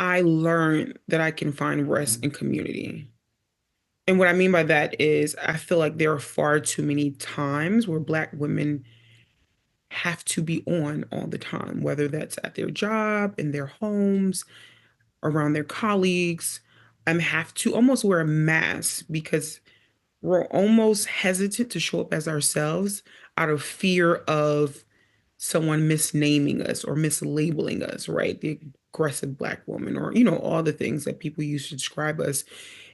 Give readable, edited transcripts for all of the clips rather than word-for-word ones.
I learned that I can find rest in community. And what I mean by that is I feel like there are far too many times where Black women have to be on all the time, whether that's at their job, in their homes, around their colleagues, have to almost wear a mask because we're almost hesitant to show up as ourselves out of fear of someone misnaming us or mislabeling us, right? The aggressive Black woman, or, all the things that people use to describe us.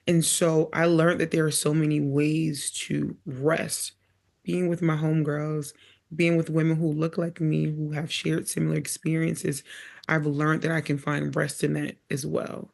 And so I learned that there are so many ways to rest, being with my homegirls, being with women who look like me, who have shared similar experiences. I've learned that I can find rest in that as well.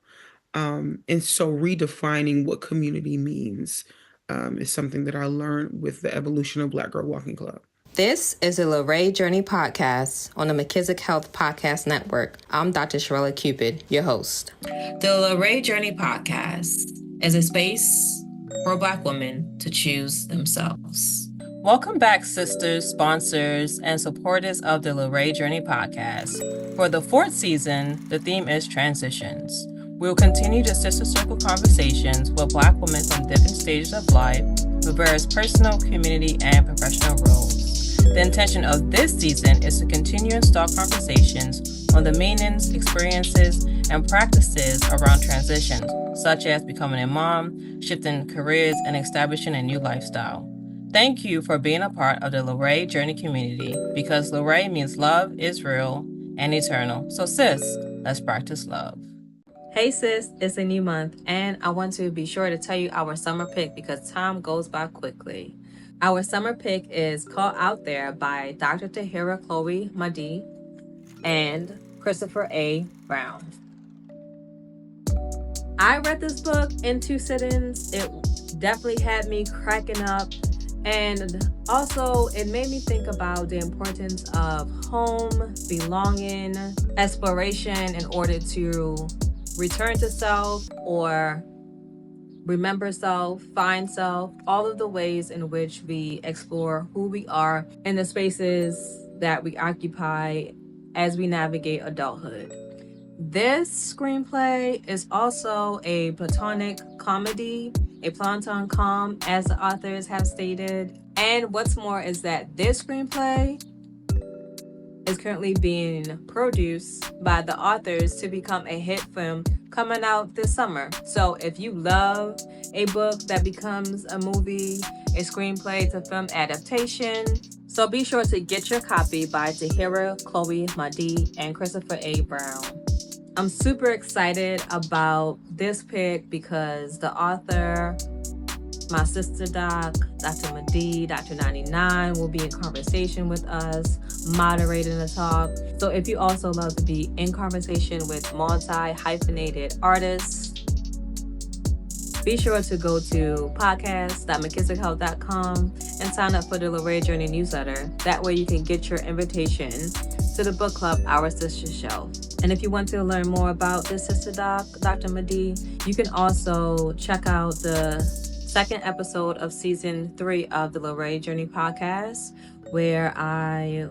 And so redefining what community means is something that I learned with the evolution of Black Girl Walking Club. This is the Luray Journey Podcast on the McKissick Health Podcast Network. I'm Dr. Sherella Cupid, your host. The Luray Journey Podcast is a space for Black women to choose themselves. Welcome back, sisters, sponsors, and supporters of the Luray Journey Podcast. For the 4th season, the theme is transitions. We will continue the sister circle conversations with Black women from different stages of life with various personal, community, and professional roles. The intention of this season is to continue and start conversations on the meanings, experiences, and practices around transitions, such as becoming a mom, shifting careers, and establishing a new lifestyle. Thank you for being a part of the Luray Journey community, because Luray means love is real and eternal. So sis, let's practice love. Hey sis, it's a new month, and I want to be sure to tell you our summer pick because time goes by quickly. Our summer pick is Caught Out There by Dr. Tahira Chloe Mahdi and Christopher A. Brown. I read this book in 2 sittings. It definitely had me cracking up. And also, it made me think about the importance of home, belonging, exploration in order to return to self or remember self, find self, all of the ways in which we explore who we are in the spaces that we occupy as we navigate adulthood. This screenplay is also a platonic comedy, a planton com, as the authors have stated. And what's more is that this screenplay is currently being produced by the authors to become a hit film coming out this summer. So if you love a book that becomes a movie, a screenplay to film adaptation, so be sure to get your copy by Tahira Chloe Mahdi and Christopher A. Brown. I'm super excited about this pick because the author, my sister doc, Dr. Mahdi, Dr. 99 will be in conversation with us, moderating the talk. So if you also love to be in conversation with multi-hyphenated artists, be sure to go to podcast.mckissickhealth.com and sign up for the Luray Journey newsletter. That way you can get your invitation to the book club, Our Sister Shelf. And if you want to learn more about this sister doc, Dr. Mahdi, you can also check out the 2nd episode of season 3 of the Luray Journey podcast, where I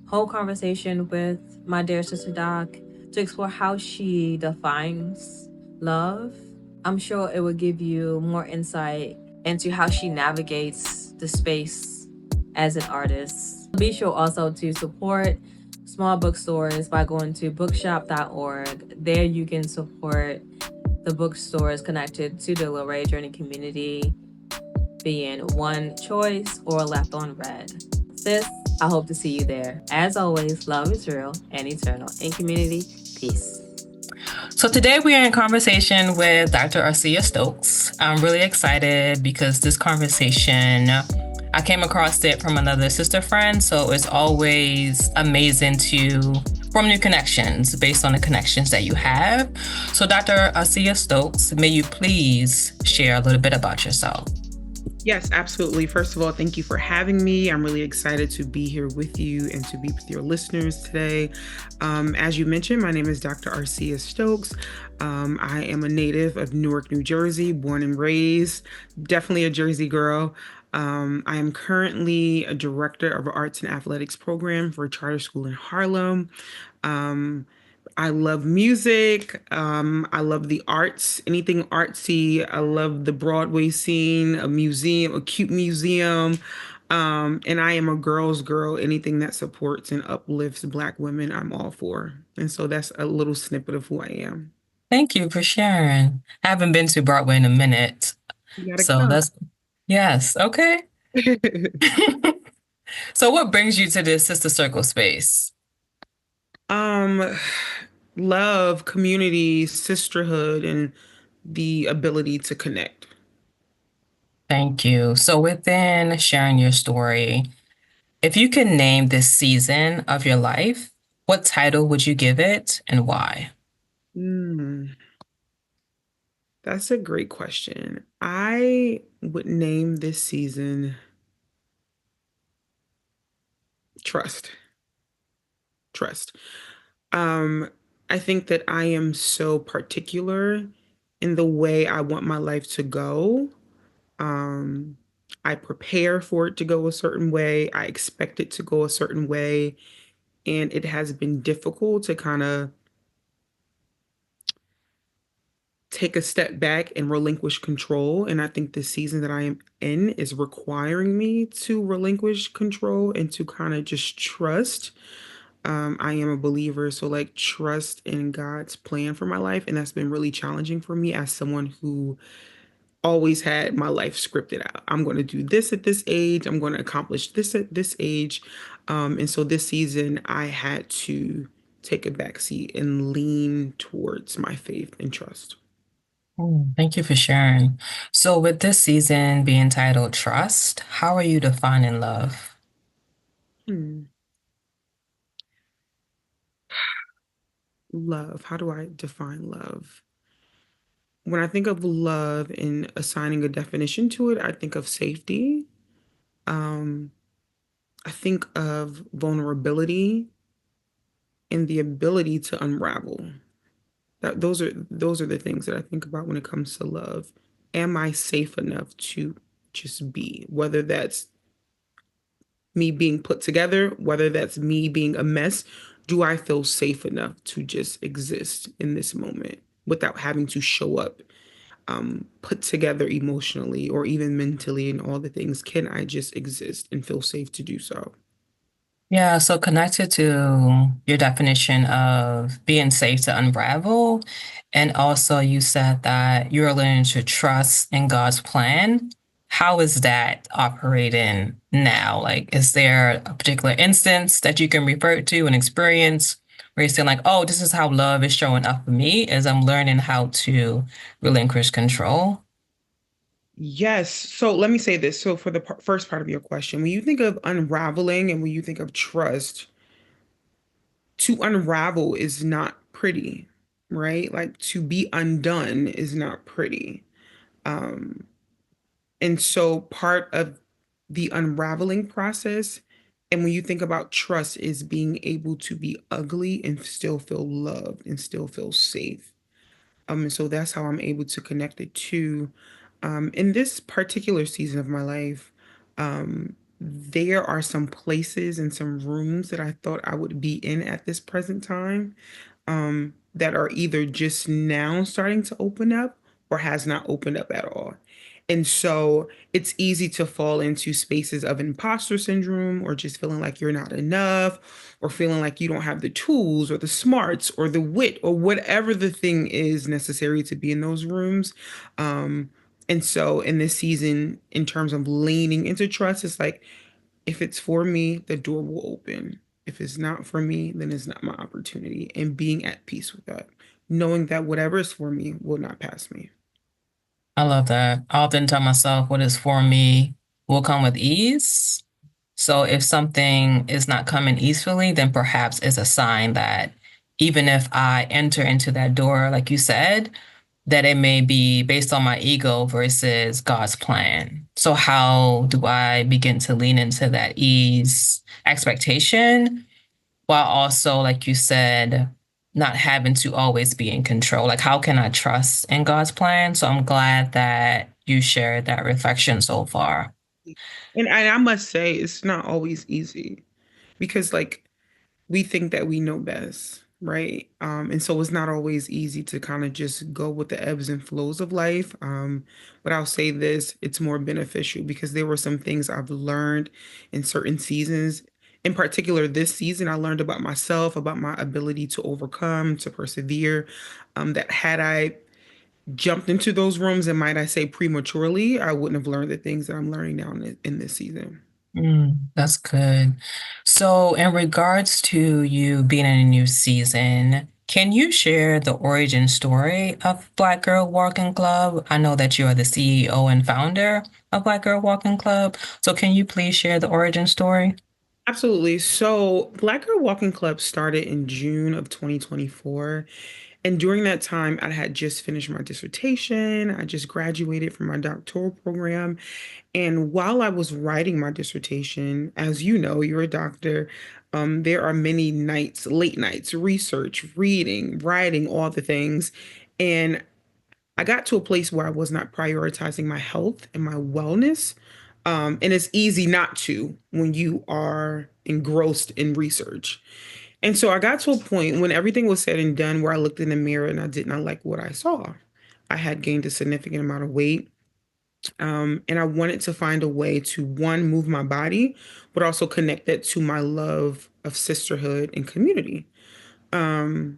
hold conversation with my dear sister doc to explore how she defines love. I'm sure it will give you more insight into how she navigates the space as an artist. Be sure also to support small bookstores by going to bookshop.org. There you can support the bookstores connected to the Luray Journey community, being One Choice or Left on Red. Sis, I hope to see you there. As always, love is real and eternal. In community, peace. So today we are in conversation with Dr. Arcia Stokes. I'm really excited because this conversation, I came across it from another sister friend, so it's always amazing to form new connections based on the connections that you have. So Dr. Arcia Stokes, may you please share a little bit about yourself? Yes, absolutely. First of all, thank you for having me. I'm really excited to be here with you and to be with your listeners today. As you mentioned, my name is Dr. Arcia Stokes. I am a native of Newark, New Jersey, born and raised, definitely a Jersey girl. I am currently a director of an arts and athletics program for a charter school in Harlem. I love music. I love the arts, anything artsy. I love the Broadway scene, a museum, a cute museum. And I am a girl's girl. Anything that supports and uplifts Black women, I'm all for. And so that's a little snippet of who I am. Thank you for sharing. I haven't been to Broadway in a minute. You gotta So come. that's, yes, okay. So what brings you to this sister circle space? Um, Love, community, sisterhood, and the ability to connect. Thank you. So within sharing your story, if you could name this season of your life, what title would you give it and why? Hmm. That's a great question. I would name this season Trust. Trust. Um, I think that I am so particular in the way I want my life to go. Um, I prepare for it to go a certain way. I expect it to go a certain way. And it has been difficult to kind of take a step back and relinquish control. And I think the season that I am in is requiring me to relinquish control and to kind of just trust. I am a believer, so like trust in God's plan for my life. And that's been really challenging for me as someone who always had my life scripted out. I'm going to do this at this age, I'm going to accomplish this at this age. And so this season, I had to take a back seat and lean towards my faith and trust. Thank you for sharing. So with this season being titled Trust, how are you defining love? Hmm. Love. How do I define love? When I think of love and assigning a definition to it, I think of safety. Um, I think of vulnerability and the ability to unravel. Those are the things that I think about when it comes to love. Am I safe enough to just be? Whether that's me being put together, whether that's me being a mess, do I feel safe enough to just exist in this moment without having to show up put together emotionally or even mentally and all the things? Can I just exist and feel safe to do so? Yeah, so connected to your definition of being safe to unravel, and also you said that you're learning to trust in God's plan. How is that operating now? Like, is there a particular instance that you can refer to, an experience where you're saying like, oh, this is how love is showing up for me as I'm learning how to relinquish control? Yes. So let me say this. So for the first part of your question, when you think of unraveling and when you think of trust, to unravel is not pretty, right? Like to be undone is not pretty. Um, and so part of the unraveling process, and when you think about trust, is being able to be ugly and still feel loved and still feel safe. And so that's how I'm able to connect it to. In this particular season of my life, there are some places and some rooms that I thought I would be in at this present time, that are either just now starting to open up or has not opened up at all. And so it's easy to fall into spaces of imposter syndrome or just feeling like you're not enough or feeling like you don't have the tools or the smarts or the wit or whatever the thing is necessary to be in those rooms. Um, and so in this season, in terms of leaning into trust, it's like if it's for me, the door will open. If it's not for me, then it's not my opportunity. And being at peace with that, knowing that whatever is for me will not pass me. I love that. I often tell myself what is for me will come with ease. So if something is not coming easily, then perhaps it's a sign that even if I enter into that door, like you said, that it may be based on my ego versus God's plan. So how do I begin to lean into that ease expectation while also, like you said, not having to always be in control? Like, how can I trust in God's plan? So I'm glad that you shared that reflection so far. And I must say, it's not always easy because, like, we think that we know best. right? And so it's not always easy to kind of just go with the ebbs and flows of life. But I'll say this, it's more beneficial because there were some things I've learned in certain seasons. In particular, this season, I learned about myself, about my ability to overcome, to persevere. That had I jumped into those rooms, and might I say prematurely, I wouldn't have learned the things that I'm learning now in this season. That's good. So, in regards to you being in a new season, can you share the origin story of Black Girl Walking Club? I know that you are the CEO and founder of Black Girl Walking Club. So, can you please share the origin story? Absolutely. So, Black Girl Walking Club started in June of 2024. And during that time, I had just finished my dissertation. I just graduated from my doctoral program. And while I was writing my dissertation, as you know, you're a doctor, there are many nights, late nights, research, reading, writing, all the things. And I got to a place where I was not prioritizing my health and my wellness. And it's easy not to when you are engrossed in research. And so I got to a point when everything was said and done where I looked in the mirror and I did not like what I saw. I had gained a significant amount of weight. And I wanted to find a way to, one, move my body, but also connect that to my love of sisterhood and community. Um,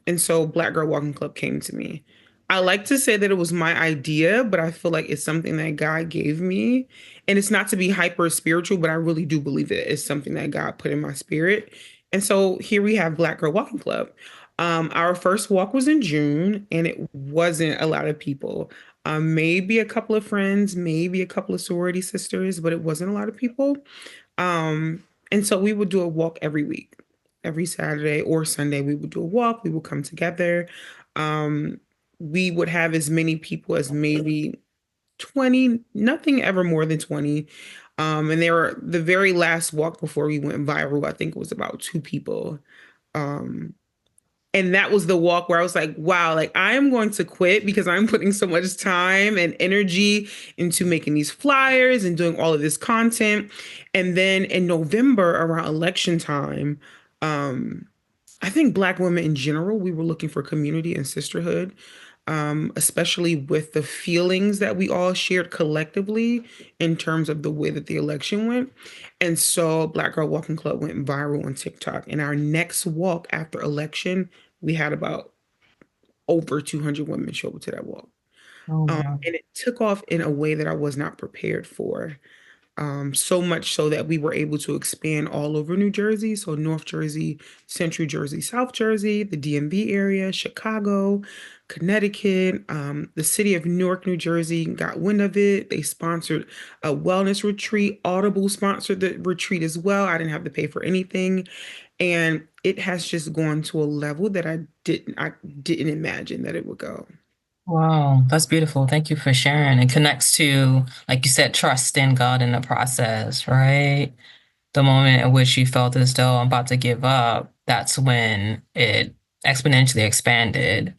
and so Black Girl Walking Club came to me. I like to say that it was my idea, but I feel like it's something that God gave me. And it's not to be hyper spiritual, but I really do believe it is something that God put in my spirit. And so here we have Black Girl Walking Club. Our first walk was in June, and it wasn't a lot of people. Maybe a couple of friends, maybe a couple of sorority sisters, but it wasn't a lot of people. Um, and so we would do a walk every week. Every Saturday or Sunday, we would do a walk. We would come together. Um, we would have as many people as maybe 20, nothing ever more than 20. And there were the very last walk before we went viral, I think it was about two people. Um, and that was the walk where I was like, wow, like I am going to quit because I'm putting so much time and energy into making these flyers and doing all of this content. And then in November, around election time, um, I think Black women in general, we were looking for community and sisterhood, especially with the feelings that we all shared collectively in terms of the way that the election went. And so Black Girl Walking Club went viral on TikTok. And our next walk after election, we had about over 200 women show up to that walk. Oh, wow. And it took off in a way that I was not prepared for. So much so that we were able to expand all over New Jersey. So North Jersey, Central Jersey, South Jersey, the DMV area, Chicago, Connecticut, the city of Newark, New Jersey got wind of it. They sponsored a wellness retreat. Audible sponsored the retreat as well. I didn't have to pay for anything. And it has just gone to a level that I didn't imagine that it would go. Wow, that's beautiful. Thank you for sharing. It connects to, like you said, trust in God in the process, right? The moment at which you felt as though I'm about to give up, that's when it exponentially expanded.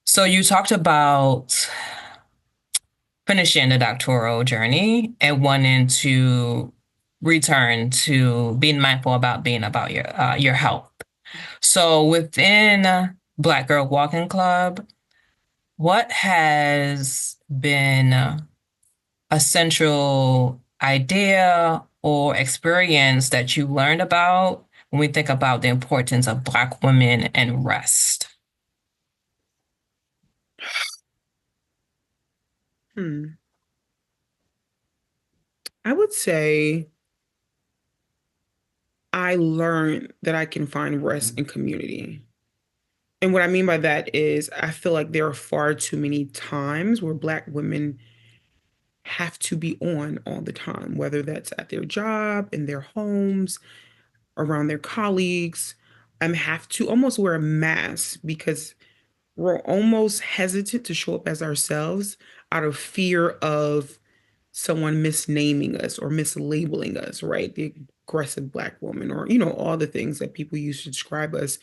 So you talked about finishing the doctoral journey and wanting to return to being mindful about being about your health. So within Black Girl Walking Club, what has been a central idea or experience that you learned about when we think about the importance of Black women and rest? Hmm. I would say I learned that I can find rest in community. And what I mean by that is I feel like there are far too many times where Black women have to be on all the time, whether that's at their job, in their homes, around their colleagues, and have to almost wear a mask because we're almost hesitant to show up as ourselves out of fear of someone misnaming us or mislabeling us, right? The aggressive Black woman, or, all the things that people use to describe us.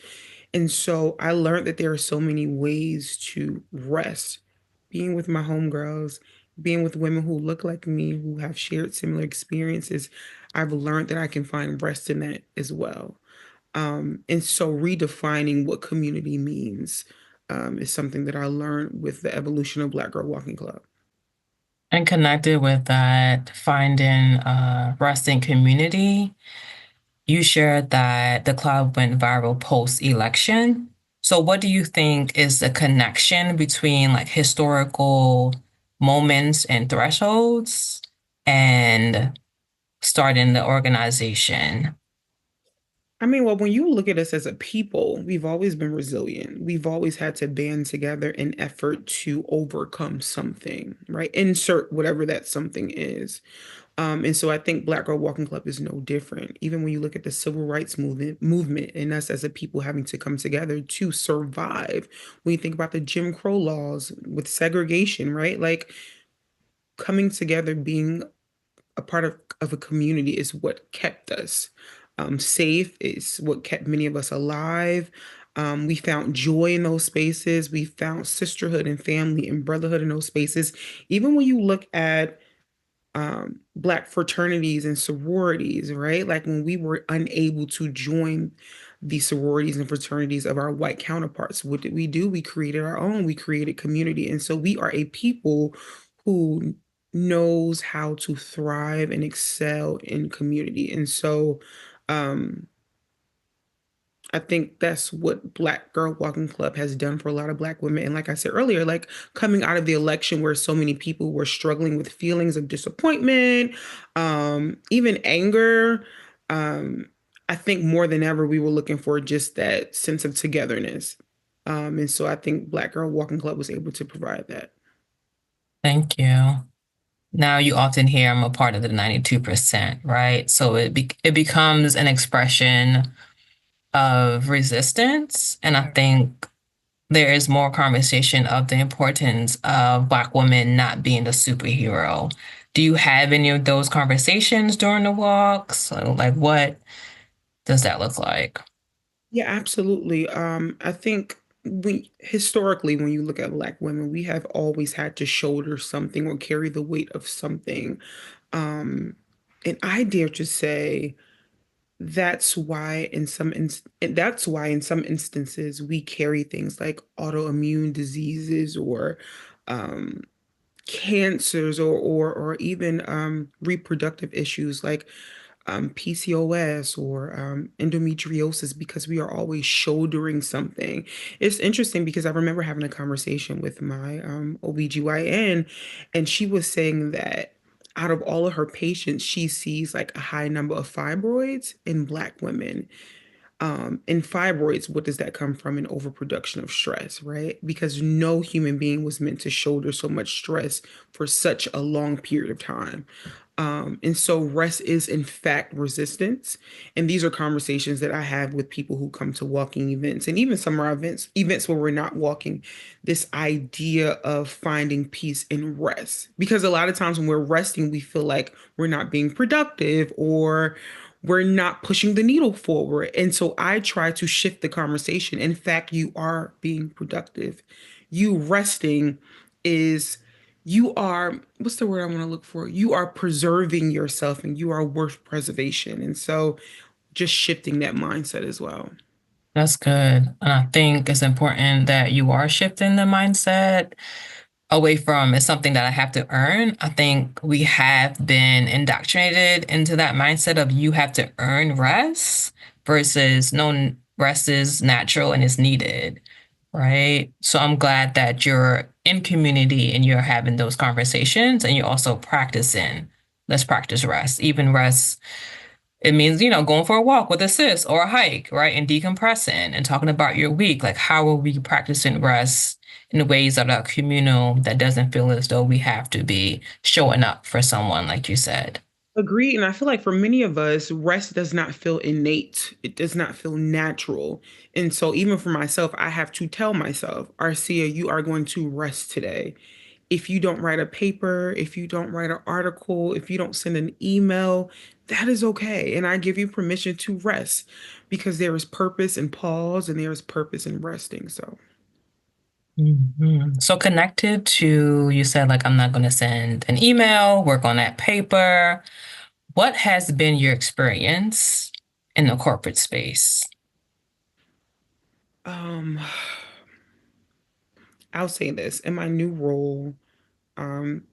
And so I learned that there are so many ways to rest, being with my homegirls, being with women who look like me, who have shared similar experiences. I've learned that I can find rest in that as well. And so redefining what community means is something that I learned with the evolution of Black Girl Walking Club. And connected with that, finding resting community, you shared that the club went viral post-election. So what do you think is the connection between like historical moments and thresholds and starting the organization? I mean, well, when you look at us as a people, we've always been resilient. We've always had to band together in effort to overcome something, right? Insert whatever that something is. And so I think Black Girl Walking Club is no different. Even when you look at the civil rights movement and us as a people having to come together to survive. When you think about the Jim Crow laws with segregation, right? Like coming together, being a part of a community is what kept us safe, is what kept many of us alive. We found joy in those spaces. We found sisterhood and family and brotherhood in those spaces. Even when you look at Black fraternities and sororities, right? Like when we were unable to join the sororities and fraternities of our white counterparts, what did we do? We created our own, we created community. And so we are a people who knows how to thrive and excel in community. And so um, I think that's what Black Girl Walking Club has done for a lot of Black women. And like I said earlier, like coming out of the election where so many people were struggling with feelings of disappointment, even anger, I think more than ever we were looking for just that sense of togetherness. And so I think Black Girl Walking Club was able to provide that. Thank you. Now you often hear I'm a part of the 92%, right? So it becomes an expression of resistance. And I think there is more conversation of the importance of Black women not being the superhero. Do you have any of those conversations during the walks? So, like, what does that look like? Yeah, absolutely. I think historically, when you look at Black women, we have always had to shoulder something or carry the weight of something. Um, and I dare to say that's why in some instances we carry things like autoimmune diseases or um, cancers or even reproductive issues like PCOS or endometriosis because we are always shouldering something. It's interesting because I remember having a conversation with my OBGYN, and she was saying that out of all of her patients, she sees like a high number of fibroids in Black women. In fibroids, what does that come from? An overproduction of stress, right? Because no human being was meant to shoulder so much stress for such a long period of time. And so rest is in fact resistance. And these are conversations that I have with people who come to walking events and even some of our events where we're not walking, this idea of finding peace in rest. Because a lot of times when we're resting, we feel like we're not being productive or we're not pushing the needle forward. And so I try to shift the conversation. In fact, you are being productive. You resting is you are, what's the word I want to look for? You are preserving yourself and you are worth preservation. And so just shifting that mindset as well. That's good. And I think it's important that you are shifting the mindset away from it's something that I have to earn. I think we have been indoctrinated into that mindset of you have to earn rest versus no, rest is natural and is needed, right? So I'm glad that you're in community and you're having those conversations and you're also practicing. Let's practice rest. Even rest, it means, going for a walk with a sis or a hike, right? And decompressing and talking about your week. Like, how are we practicing rest in the ways that are communal that doesn't feel as though we have to be showing up for someone, like you said? Agree. And I feel like for many of us, rest does not feel innate. It does not feel natural. And so even for myself, I have to tell myself, Arcia, you are going to rest today. If you don't write a paper, if you don't write an article, if you don't send an email, that is okay. And I give you permission to rest because there is purpose in pause and there is purpose in resting. So So connected to, you said, like, I'm not going to send an email, work on that paper. What has been your experience in the corporate space? Um, I'll say this in my new role,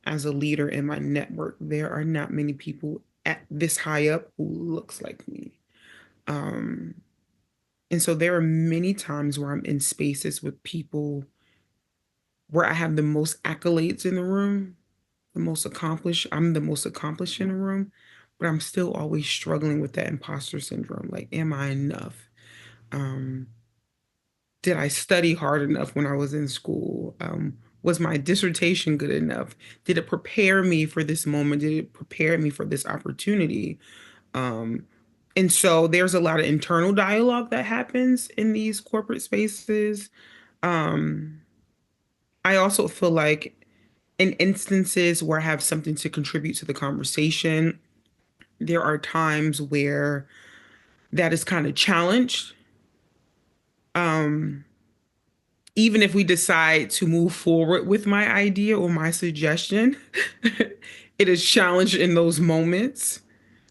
as a leader in my network, there are not many people at this high up who looks like me. Um, and so there are many times where I'm in spaces with people where I have the most accolades in the room, the most accomplished. I'm the most accomplished in the room, but I'm still always struggling with that imposter syndrome. Like, am I enough? Um, did I study hard enough when I was in school? Was my dissertation good enough? Did it prepare me for this moment? Did it prepare me for this opportunity? Um, and so there's a lot of internal dialogue that happens in these corporate spaces. Um, I also feel like in instances where I have something to contribute to the conversation, there are times where that is kind of challenged. Um, Even if we decide to move forward with my idea or my suggestion, it is challenged in those moments,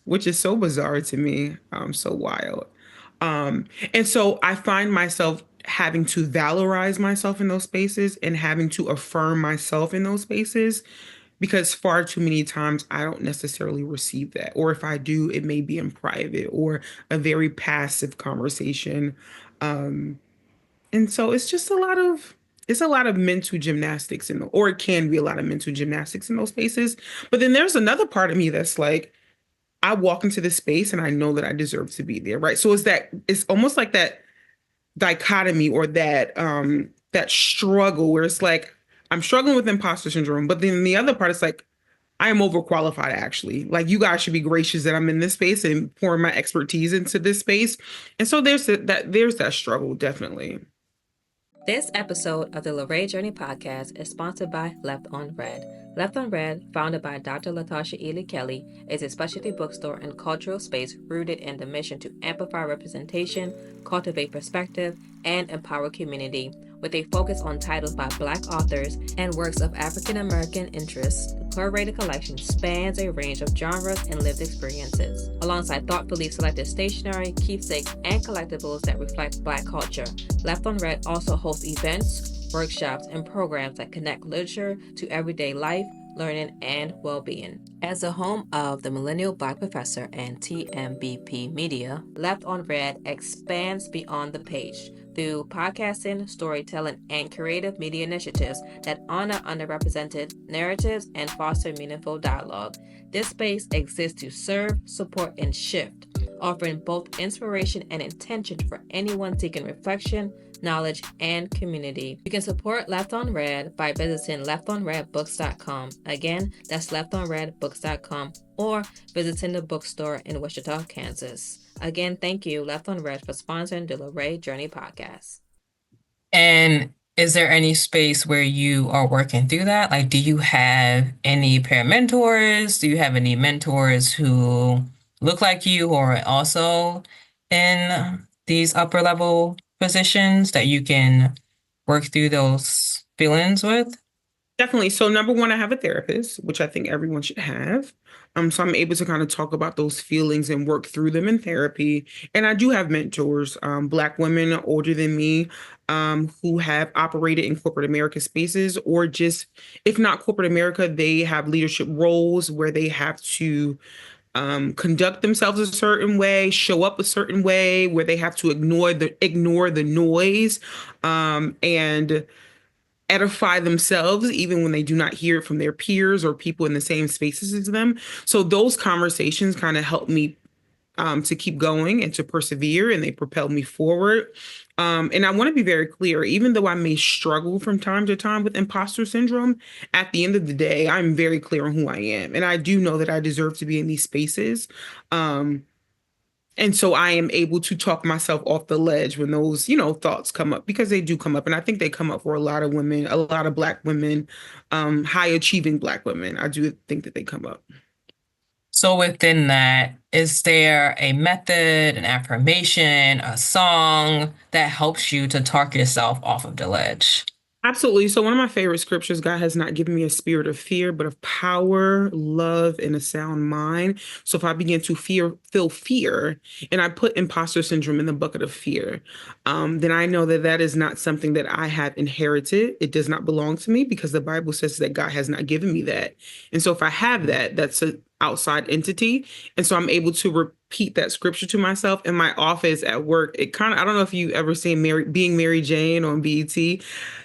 which is so bizarre to me, so wild. And so I find myself having to valorize myself in those spaces and having to affirm myself in those spaces because far too many times I don't necessarily receive that. Or if I do, it may be in private or a very passive conversation. Um, and so it's a lot of mental gymnastics or it can be a lot of mental gymnastics in those spaces. But then there's another part of me that's like, I walk into this space and I know that I deserve to be there, right? So it's almost like that dichotomy or that struggle where it's like I'm struggling with imposter syndrome, but then the other part is like I am overqualified actually. Like you guys should be gracious that I'm in this space and pouring my expertise into this space. And so there's that struggle definitely. This episode of the Luray Journey podcast is sponsored by Left on Red. Left on Red, founded by Dr. Latasha Ely Kelly, is a specialty bookstore and cultural space rooted in the mission to amplify representation, cultivate perspective, and empower community. With a focus on titles by Black authors and works of African American interests, the curated collection spans a range of genres and lived experiences, alongside thoughtfully selected stationery, keepsakes, and collectibles that reflect Black culture. Left on Red also hosts events, workshops, and programs that connect literature to everyday life, learning, and well-being. As the home of the Millennial Black Professor and TMBP Media, Left on Red expands beyond the page through podcasting, storytelling, and creative media initiatives that honor underrepresented narratives and foster meaningful dialogue. This space exists to serve, support, and shift, offering both inspiration and intention for anyone seeking reflection, knowledge, and community. You can support Left on Red by visiting leftonredbooks.com. Again, that's leftonredbooks.com, or visiting the bookstore in Wichita, Kansas. Again, thank you, Left on Red, for sponsoring the Luray Journey podcast. And is there any space where you are working through that? Like, do you have any peer mentors? Do you have any mentors who look like you or are also in these upper level positions that you can work through those feelings with? Definitely. So number one, I have a therapist, which I think everyone should have. So I'm able to kind of talk about those feelings and work through them in therapy. And I do have mentors, Black women older than me, who have operated in corporate America spaces, or just, if not corporate America, they have leadership roles where they have to conduct themselves a certain way, show up a certain way, where they have to ignore the noise, and edify themselves even when they do not hear it from their peers or people in the same spaces as them. So those conversations kind of help me to keep going and to persevere, and they propel me forward. And I want to be very clear, even though I may struggle from time to time with imposter syndrome, at the end of the day, I'm very clear on who I am. And I do know that I deserve to be in these spaces. And so I am able to talk myself off the ledge when those, thoughts come up, because they do come up. And I think they come up for a lot of women, a lot of Black women, high achieving Black women. I do think that they come up. So within that, is there a method, an affirmation, a song that helps you to talk yourself off of the ledge? Absolutely. So one of my favorite scriptures, God has not given me a spirit of fear, but of power, love, and a sound mind. So if I begin to feel fear, and I put imposter syndrome in the bucket of fear, then I know that that is not something that I have inherited. It does not belong to me because the Bible says that God has not given me that. And so if I have that, that's an outside entity. And so I'm able to repeat that scripture to myself in my office at work. It kind of, I don't know if you ever seen Being Mary Jane on BET.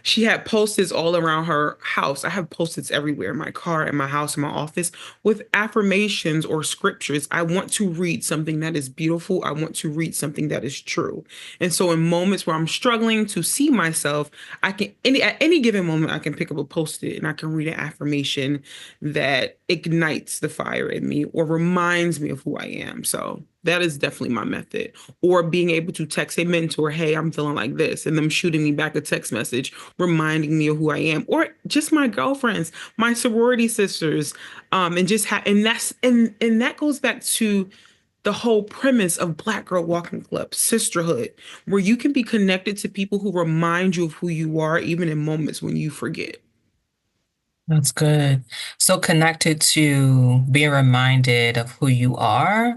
She had post-its all around her house. I have post-its everywhere in my car, in my house, in my office with affirmations or scriptures. I want to read something that is beautiful. I want to read something that is true. And so in moments where I'm struggling to see myself, at any given moment I can pick up a post-it and I can read an affirmation that ignites the fire in me or reminds me of who I am. So that is definitely my method. Or being able to text a mentor, hey, I'm feeling like this, and them shooting me back a text message reminding me of who I am, or just my girlfriends, my sorority sisters, and just and that goes back to the whole premise of Black Girl Walking Club, sisterhood, where you can be connected to people who remind you of who you are, even in moments when you forget. That's good. So connected to being reminded of who you are.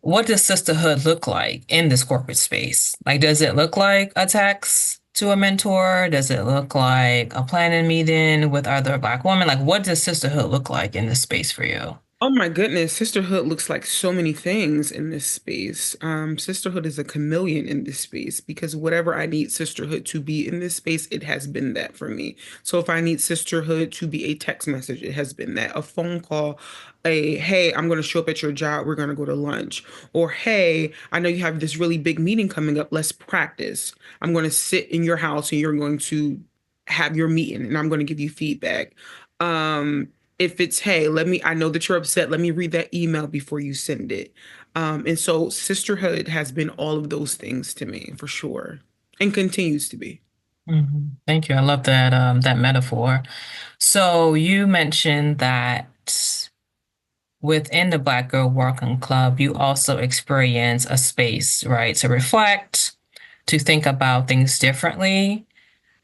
What does sisterhood look like in this corporate space? Like, does it look like a text to a mentor? Does it look like a planning meeting with other Black women? Like, what does sisterhood look like in this space for you? Oh my goodness, sisterhood looks like so many things in this space. Sisterhood is a chameleon in this space because whatever I need sisterhood to be in this space, it has been that for me. So if I need sisterhood to be a text message, it has been that. A phone call, a hey, I'm going to show up at your job, we're going to go to lunch. Or hey, I know you have this really big meeting coming up, let's practice. I'm going to sit in your house and you're going to have your meeting and I'm going to give you feedback. Um, if it's, hey, I know that you're upset, let me read that email before you send it. And so sisterhood has been all of those things to me for sure and continues to be. Thank you. I love that metaphor. So you mentioned that within the Black Girl Walking Club, you also experience a space, right, to reflect, to think about things differently.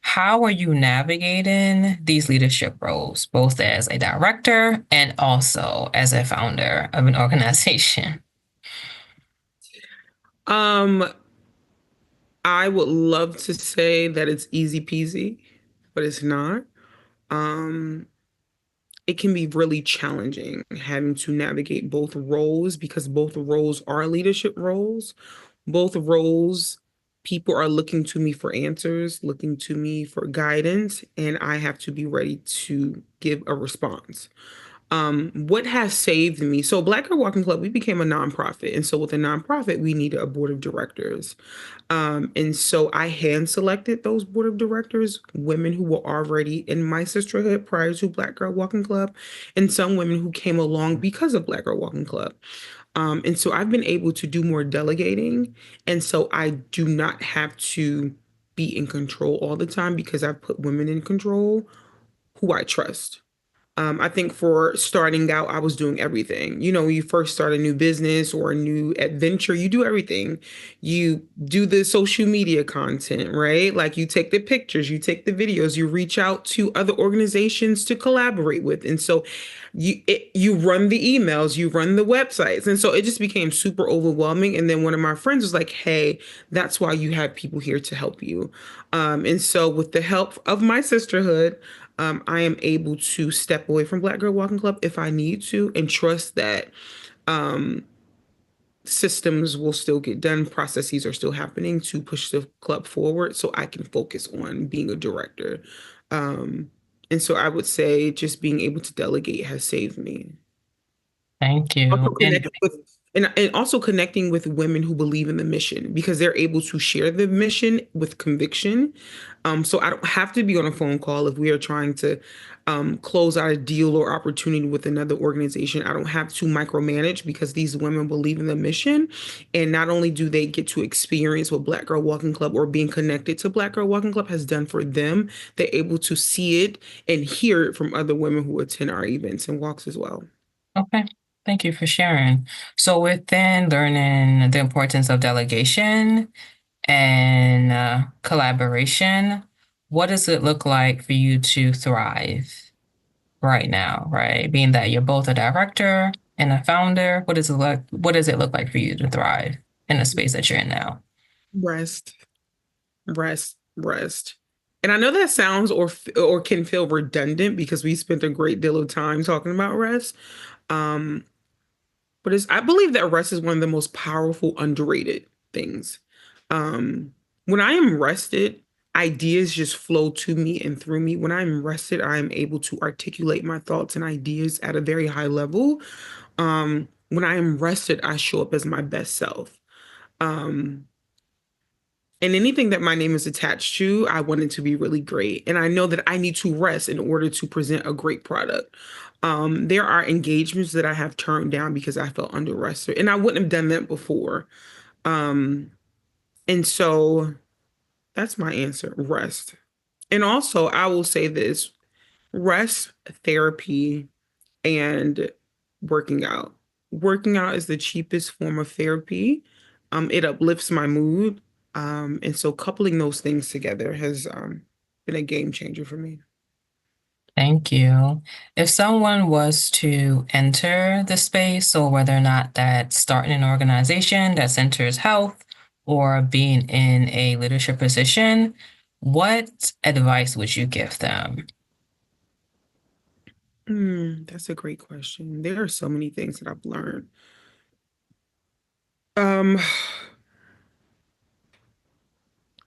How are you navigating these leadership roles, both as a director and also as a founder of an organization? Um, I would love to say that it's easy peasy, but it's not. Um, it can be really challenging having to navigate both roles because both roles are leadership roles. Both roles, people are looking to me for answers, looking to me for guidance, and I have to be ready to give a response. What has saved me? So Black Girl Walking Club, we became a nonprofit. And so with a nonprofit, we needed a board of directors. And so I hand selected those board of directors, women who were already in my sisterhood prior to Black Girl Walking Club, and some women who came along because of Black Girl Walking Club. And so I've been able to do more delegating. And so I do not have to be in control all the time because I've put women in control who I trust. I think for starting out, I was doing everything. You know, when you first start a new business or a new adventure, you do everything. You do the social media content, right? Like you take the pictures, you take the videos, you reach out to other organizations to collaborate with. And so you run the emails, you run the websites. And so it just became super overwhelming. And then one of my friends was like, hey, that's why you have people here to help you. And so with the help of my sisterhood, I am able to step away from Black Girl Walking Club if I need to and trust that um, systems will still get done, processes are still happening to push the club forward so I can focus on being a director. Um, and so I would say just being able to delegate has saved me. Thank Also you. And connecting with and also connecting with women who believe in the mission because they're able to share the mission with conviction. So I don't have to be on a phone call if we are trying to close out a deal or opportunity with another organization. I don't have to micromanage because these women believe in the mission. And not only do they get to experience what Black Girl Walking Club or being connected to Black Girl Walking Club has done for them, they're able to see it and hear it from other women who attend our events and walks as well. okay, thank you for sharing. So within learning the importance of delegation and collaboration, what does it look like for you to thrive right now, right? Being that you're both a director and a founder, what does it look like for you to thrive in the space that you're in now? Rest, rest, rest. And I know that sounds or can feel redundant because we spent a great deal of time talking about rest. Um, but I believe that rest is one of the most powerful, underrated things. When I am rested, ideas just flow to me and through me. When I'm rested, I am able to articulate my thoughts and ideas at a very high level. When I am rested, I show up as my best self. Um, and anything that my name is attached to, I want it to be really great. And I know that I need to rest in order to present a great product. There are engagements that I have turned down because I felt under rested, and I wouldn't have done that before. Um, and so that's my answer, rest. And also, I will say this: rest, therapy, and working out. Working out is the cheapest form of therapy. It uplifts my mood. And so coupling those things together has been a game changer for me. Thank you. If someone was to enter the space, or whether or not that's starting an organization that centers health or being in a leadership position, what advice would you give them? That's a great question. There are so many things that I've learned. Um,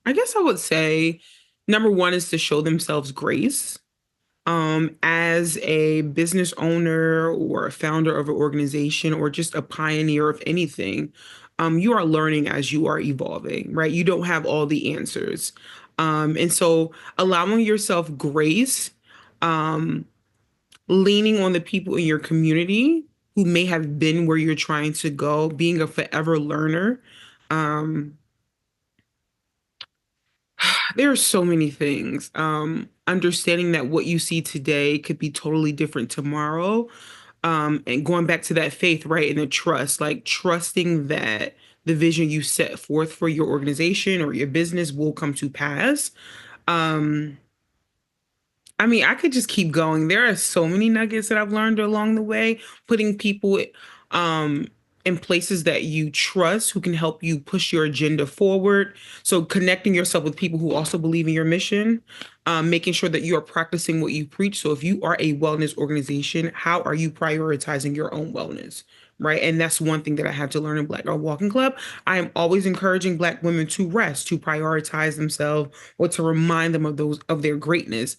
I guess I would say number one is to show themselves grace. As a business owner or a founder of an organization or just a pioneer of anything, you are learning as you are evolving, right? You don't have all the answers. And so allowing yourself grace, um, leaning on the people in your community who may have been where you're trying to go, being a forever learner. Um, there are so many things. Understanding that what you see today could be totally different tomorrow. And going back to that faith, right? And the trust, like trusting that the vision you set forth for your organization or your business will come to pass. Um, I mean, I could just keep going. There are so many nuggets that I've learned along the way, putting people um in places that you trust who can help you push your agenda forward. So connecting yourself with people who also believe in your mission, making sure that you are practicing what you preach. So if you are a wellness organization, how are you prioritizing your own wellness? Right. And that's one thing that I had to learn in Black Girl Walking Club. I am always encouraging Black women to rest, to prioritize themselves, or to remind them of those of their greatness.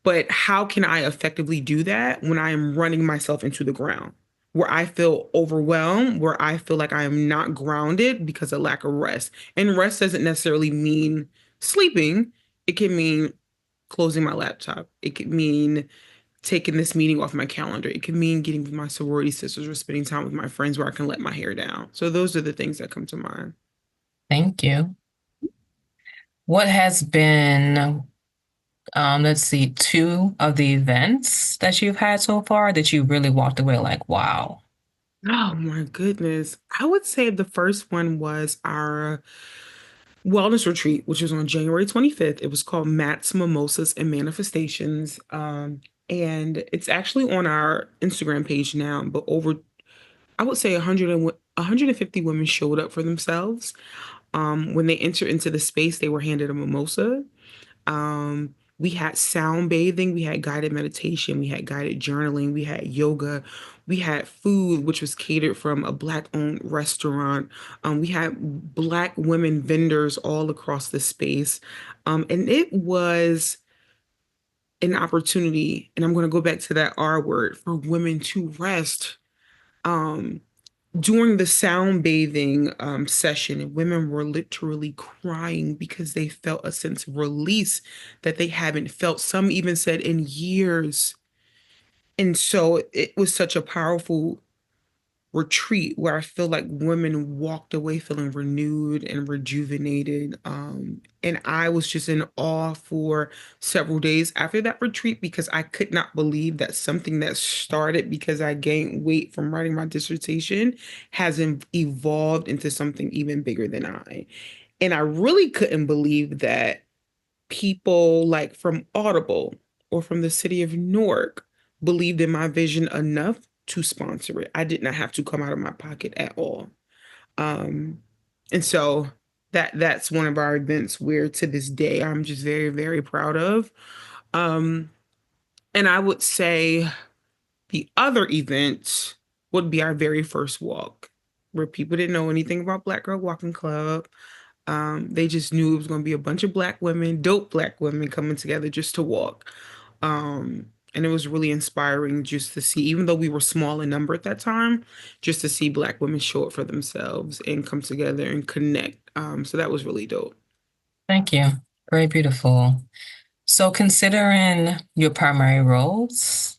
But how can I effectively do that when I am running myself into the ground, where I feel overwhelmed, where I feel like I am not grounded because of lack of rest? And rest doesn't necessarily mean sleeping, it can mean closing my laptop, it could mean taking this meeting off my calendar, it could mean getting with my sorority sisters or spending time with my friends where I can let my hair down. So those are the things that come to mind. Thank you. What has been, let's see, two of the events that you've had so far that you really walked away like, wow? Oh my goodness. I would say the first one was our wellness retreat, which was on January 25th. It was called Mats, Mimosas, and Manifestations. And it's actually on our Instagram page now, but over, I would say 150 women showed up for themselves. When they entered into the space, they were handed a mimosa. We had sound bathing, we had guided meditation, we had guided journaling, we had yoga, we had food, which was catered from a Black-owned restaurant. We had Black women vendors all across the space. And it was an opportunity, and I'm going to go back to that R word, for women to rest. Um, During the sound bathing session, women were literally crying because they felt a sense of release that they haven't felt. Some even said in years. And so it was such a powerful retreat where I feel like women walked away feeling renewed and rejuvenated. And I was just in awe for several days after that retreat because I could not believe that something that started because I gained weight from writing my dissertation has evolved into something even bigger than I. And I really couldn't believe that people like from Audible or from the city of Newark believed in my vision enough to sponsor it. I did not have to come out of my pocket at all. Um, and so that's one of our events where to this day I'm just very, very proud of. Um, and I would say the other event would be our very first walk, where people didn't know anything about Black Girl Walking Club. They just knew it was going to be a bunch of Black women, dope Black women coming together just to walk. And it was really inspiring just to see, even though we were small in number at that time, just to see Black women show up for themselves and come together and connect. So that was really dope. Thank you. Very beautiful. So, considering your primary roles,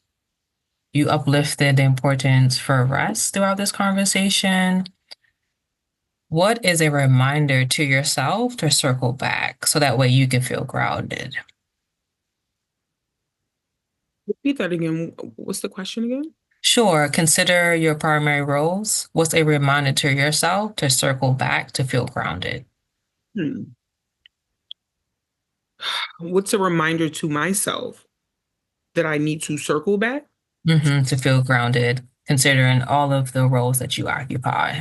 you uplifted the importance for rest throughout this conversation. What is a reminder to yourself to circle back so that way you can feel grounded? Repeat that again. What's the question again? Sure, consider your primary roles. What's a reminder to yourself to circle back to feel grounded? Hmm. What's a reminder to myself that I need to circle back? To feel grounded, considering all of the roles that you occupy.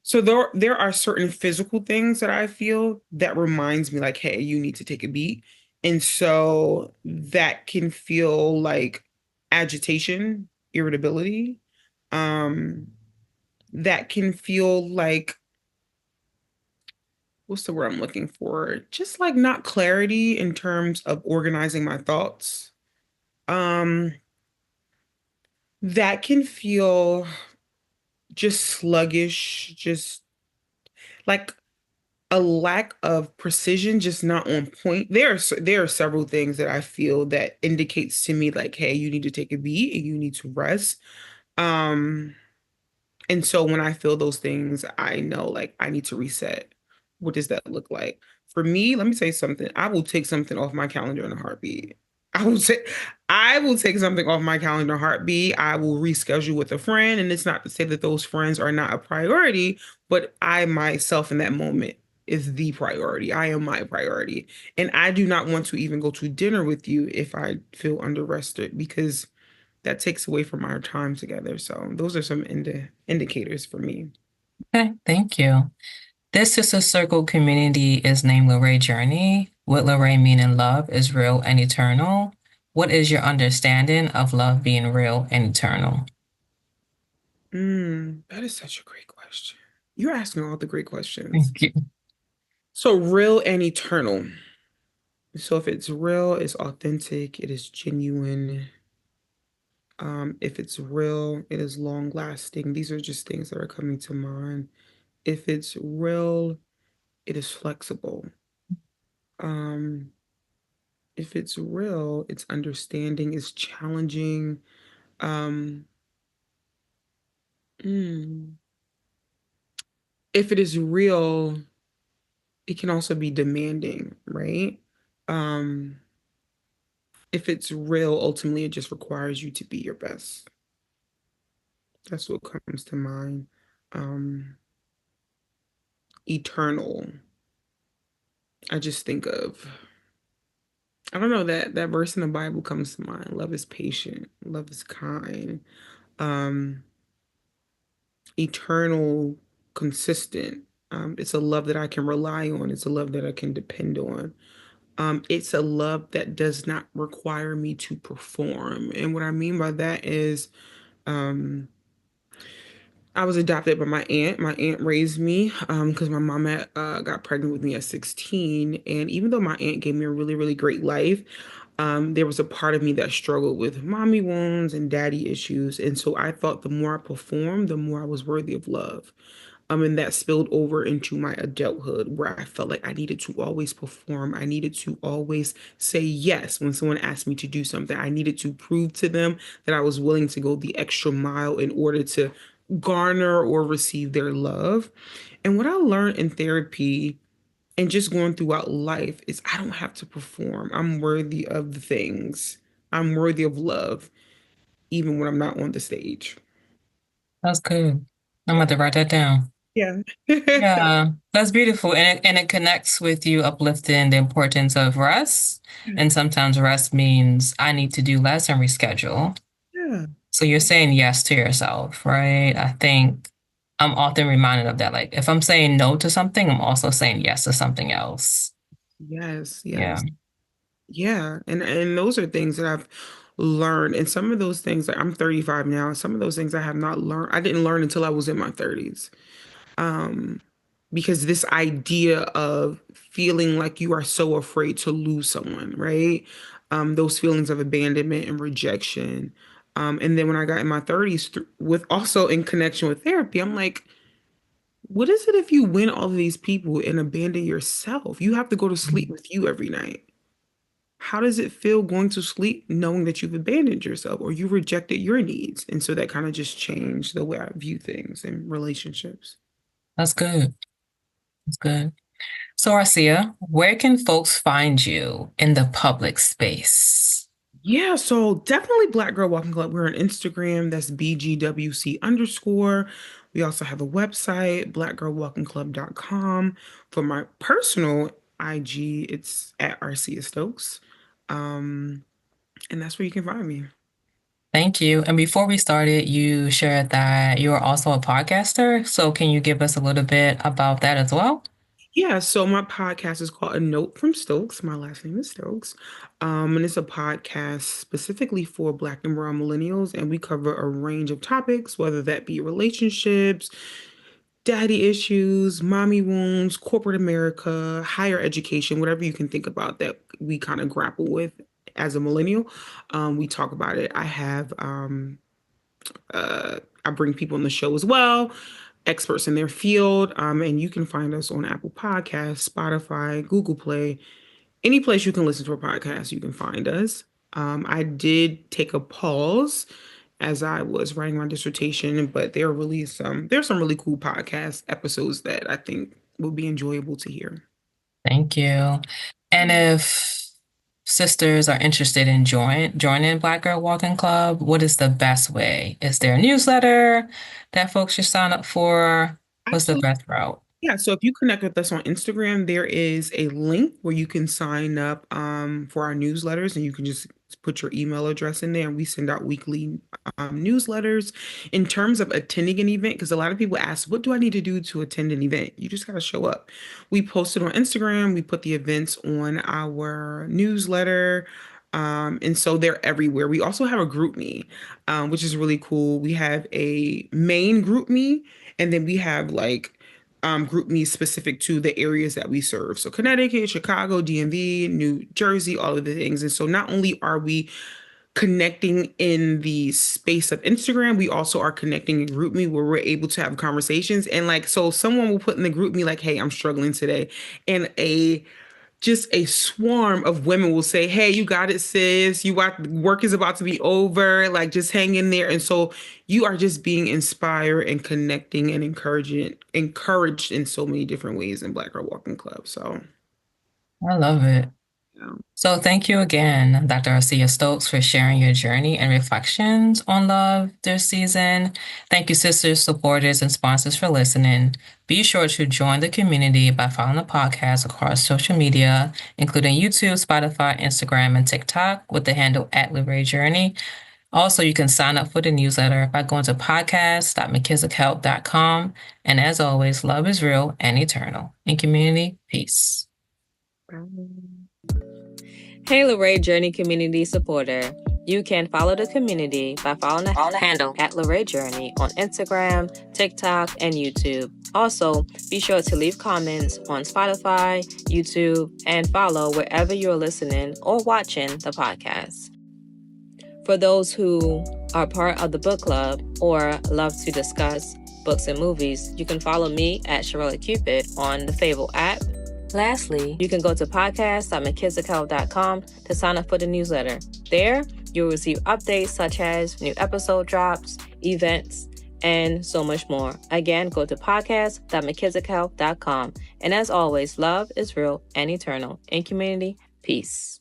So there are certain physical things that I feel that reminds me like, hey, you need to take a beat. And so that can feel like agitation, irritability. Um, that can feel like what's the word I'm looking for? Just like not clarity in terms of organizing my thoughts. Um, that can feel just sluggish, just like a lack of precision, just not on point. There are several things that I feel that indicates to me like, hey, you need to take a beat and you need to rest. Um, and so when I feel those things, I know like I need to reset. What does that look like? For me, let me say something. I will take something off my calendar in a heartbeat. I will take something off my calendar in a heartbeat. I will reschedule with a friend. And it's not to say that those friends are not a priority, but I myself in that moment is the priority. I am my priority. And I do not want to even go to dinner with you if I feel under rested because that takes away from our time together. So those are some indicators for me. Okay, thank you. This Sister Circle community is named Luray Journey. What Luray mean in love is real and eternal. What is your understanding of love being real and eternal? That is such a great question. You're asking all the great questions. Thank you. So real and eternal. So if it's real, it's authentic, it is genuine. If it's real, it is long lasting. These are just things that are coming to mind. If it's real, it is flexible. Um, if it's real, it's understanding, it's challenging. Um, mm, if it is real, it can also be demanding, right? Um, if it's real, ultimately, it just requires you to be your best. That's what comes to mind. Um, eternal. I just think of, I don't know, that verse in the Bible comes to mind. Love is patient, love is kind. Um, eternal, consistent. It's a love that I can rely on. It's a love that I can depend on. It's a love that does not require me to perform. And what I mean by that is, um, I was adopted by my aunt. My aunt raised me because my mom got pregnant with me at 16. And even though my aunt gave me a really, really great life, there was a part of me that struggled with mommy wounds and daddy issues. And so I thought the more I performed, the more I was worthy of love. And that spilled over into my adulthood where I felt like I needed to always perform. I needed to always say yes when someone asked me to do something. I needed to prove to them that I was willing to go the extra mile in order to garner or receive their love. And what I learned in therapy and just going throughout life is I don't have to perform. I'm worthy of the things. I'm worthy of love, even when I'm not on the stage. That's good. I'm going to write that down. Yeah. Yeah, that's beautiful. And it connects with you uplifting the importance of rest. And sometimes rest means I need to do less and reschedule. Yeah. So you're saying yes to yourself, right? I think I'm often reminded of that. Like if I'm saying no to something, I'm also saying yes to something else. Yes, Yeah. yes. Yeah. And those are things that I've learned. And some of those things, like I'm 35 now, some of those things I have not learned. I didn't learn until I was in my 30s. Um, because this idea of feeling like you are so afraid to lose someone, right? Those feelings of abandonment and rejection. And then when I got in my 30s, with also in connection with therapy, I'm like, what is it if you win all of these people and abandon yourself? You have to go to sleep with you every night. How does it feel going to sleep knowing that you've abandoned yourself or you rejected your needs? And so that kind of just changed the way I view things in relationships. That's good. That's good. So, Arcia, where can folks find you in the public space? Yeah, so definitely Black Girl Walking Club. We're on Instagram. That's BGWC underscore. We also have a website, blackgirlwalkingclub.com. For my personal IG, it's at Arcia Stokes. Um, and that's where you can find me. Thank you. And before we started, you shared that you are also a podcaster. So, can you give us a little bit about that as well? Yeah, so my podcast is called A Note from Stokes. My last name is Stokes. And it's a podcast specifically for Black and brown millennials. And we cover a range of topics, whether that be relationships, daddy issues, mommy wounds, corporate America, higher education, whatever you can think about that we kind of grapple with as a millennial. We talk about it. I bring people on the show as well, experts in their field. And you can find us on Apple Podcasts, Spotify, Google Play, any place you can listen to a podcast, you can find us. I did take a pause as I was writing my dissertation, but there's some really cool podcast episodes that I think will be enjoyable to hear. Thank you. And if sisters are interested in joining Black Girl Walking Club, what is the best way? Is there a newsletter that folks should sign up for? What's the Absolutely. best route? Yeah, so if you connect with us on Instagram, there is a link where you can sign up for our newsletters, and you can just put your email address in there, and we send out weekly newsletters. In terms of attending an event, because a lot of people ask, what do I need to do to attend an event? You just got to show up. We post it on Instagram, we put the events on our newsletter. And so they're everywhere. We also have a group me, which is really cool. We have a main group me, and then we have like group me specific to the areas that we serve. So Connecticut, Chicago, DMV, New Jersey, all of the things. And so not only are we connecting in the space of Instagram, we also are connecting in group me where we're able to have conversations. And like, so someone will put in the group me like, hey, I'm struggling today. And just a swarm of women will say, hey, you got it, sis. Work is about to be over. Like, just hang in there. And so you are just being inspired and connecting and encouraged in so many different ways in Black Girl Walking Club. So, I love it. yeah. So thank you again, Dr. Arcia Stokes, for sharing your journey and reflections on love this season. Thank you, sisters, supporters, and sponsors for listening. Be sure to join the community by following the podcast across social media, including YouTube, Spotify, Instagram, and TikTok with the handle @LiberateJourney. Also, you can sign up for the newsletter by going to podcast.mckissickhelp.com. And as always, love is real and eternal. In community, peace. Hey, Lorraine Journey Community Supporter. You can follow the community by following the handle @Lorraine Journey on Instagram, TikTok, and YouTube. Also, be sure to leave comments on Spotify, YouTube, and follow wherever you're listening or watching the podcast. For those who are part of the book club or love to discuss books and movies, you can follow me at Charlotte Cupid on the Fable app. Lastly, you can go to podcast.mckissickhelp.com to sign up for the newsletter. There, you'll receive updates such as new episode drops, events, and so much more. Again, go to podcast.mckissickhelp.com. And as always, love is real and eternal. In community, peace.